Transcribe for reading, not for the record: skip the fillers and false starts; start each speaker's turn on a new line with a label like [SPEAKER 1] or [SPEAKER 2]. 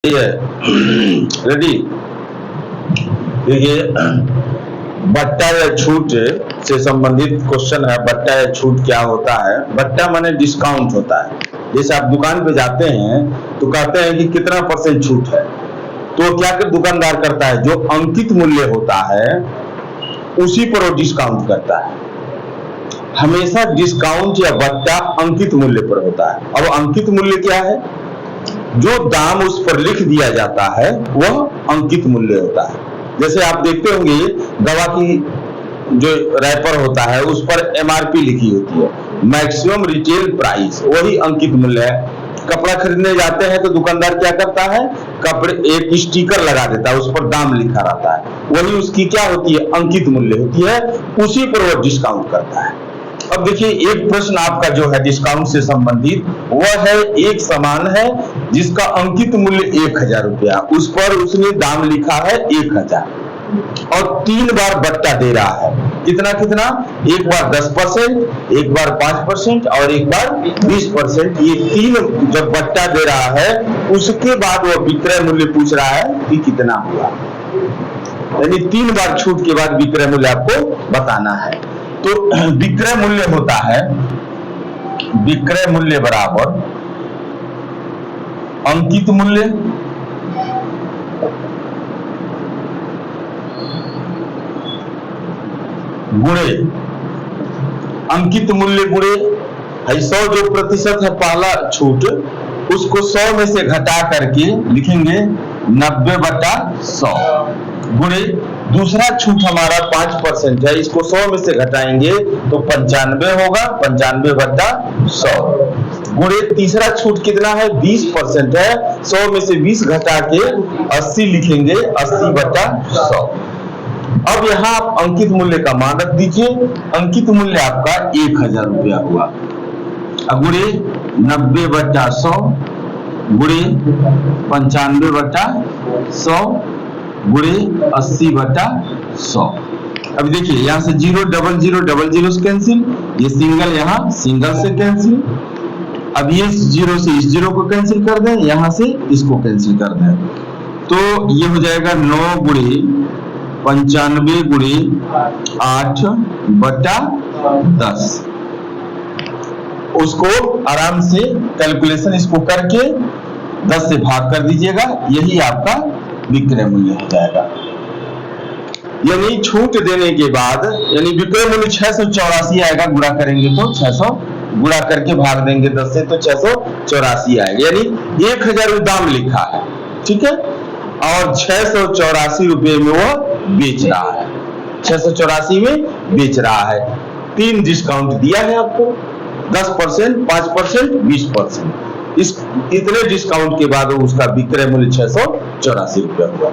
[SPEAKER 1] Ready. देखिए, बट्टा या छूट से संबंधित क्वेश्चन है। बट्टा या छूट क्या होता है? बट्टा माने डिस्काउंट होता है। जैसे आप दुकान पे जाते हैं तो कहते हैं कि कितना % छूट है, तो क्या कर दुकानदार करता है, जो अंकित मूल्य होता है उसी पर वो डिस्काउंट करता है। हमेशा डिस्काउंट या बट्टा अंकित मूल्य पर होता है। अब अंकित मूल्य क्या है? जो दाम उस पर लिख दिया जाता है वह अंकित मूल्य होता है। जैसे आप देखते होंगे दवा की जो रैपर होता है उस पर MRP लिखी होती है, मैक्सिमम रिटेल प्राइस, वही अंकित मूल्य है। कपड़ा खरीदने जाते हैं तो दुकानदार क्या करता है, कपड़े एक स्टिकर लगा देता है, उस पर दाम लिखा रहता है, वही उसकी क्या होती है, अंकित मूल्य होती है, उसी पर वो डिस्काउंट करता है। अब देखिए, एक प्रश्न आपका जो है डिस्काउंट से संबंधित वह है, एक सामान है जिसका अंकित मूल्य 1000 रुपया, उस पर उसने दाम लिखा है 1000 और 3 बार बट्टा दे रहा है। कितना कितना? एक बार 10%, एक बार 5% और एक बार 20%। ये 3 जब बट्टा दे रहा है उसके बाद वो विक्रय मूल्य पूछ रहा है कि कितना हुआ। यानी 3 बार छूट के बाद विक्रय मूल्य आपको बताना है। तो विक्रय मूल्य होता है, विक्रय मूल्य बराबर अंकित मूल्य गुणे अंकित मूल्य गुणे 100 जो प्रतिशत है पहला छूट, उसको 100 में से घटा करके लिखेंगे 90/100 गुणे दूसरा छूट हमारा 5% है, इसको 100 में से घटाएंगे तो 95 होगा, 95/100 गुणे तीसरा छूट कितना है, 20% है, 100 में से 20 घटा के 80 लिखेंगे, 80/100। अब यहाँ आप अंकित मूल्य का मान रख दीजिए। अंकित मूल्य आपका 1000 रुपया हुआ, गुणे 90/100 गुणे 95/100 गुणे 80/100। अब देखिए, यहाँ से 0 0 0 0 0 से कैंसिल, ये सिंगल यहाँ सिंगल से कैंसिल। अब ये 0 से इस 0 को कैंसिल कर दें, यहाँ से इसको कैंसिल कर दें, तो ये हो जाएगा 9 गुणे 95 गुणे 8/10। उसको आराम से कैलकुलेशन इसको करके 10 से भाग कर दीजिएगा, यही आपका विक्रय मूल्य हो जाएगा। यानी छूट देने के बाद यानी विक्रय मूल्य 684 आएगा, गुणा करेंगे तो 600, गुणा करके भाग देंगे 10 से तो 684 आएगा। यानी 1000 दाम लिखा है, ठीक है, और 684 रुपए में वो बेच रहा है, 684 में बेच रहा है। 3 डिस्काउंट दिया है आपको, 10%, 5%, 20%। इस इतने डिस्काउंट के बाद उसका विक्रय मूल्य 684 रुपया हुआ।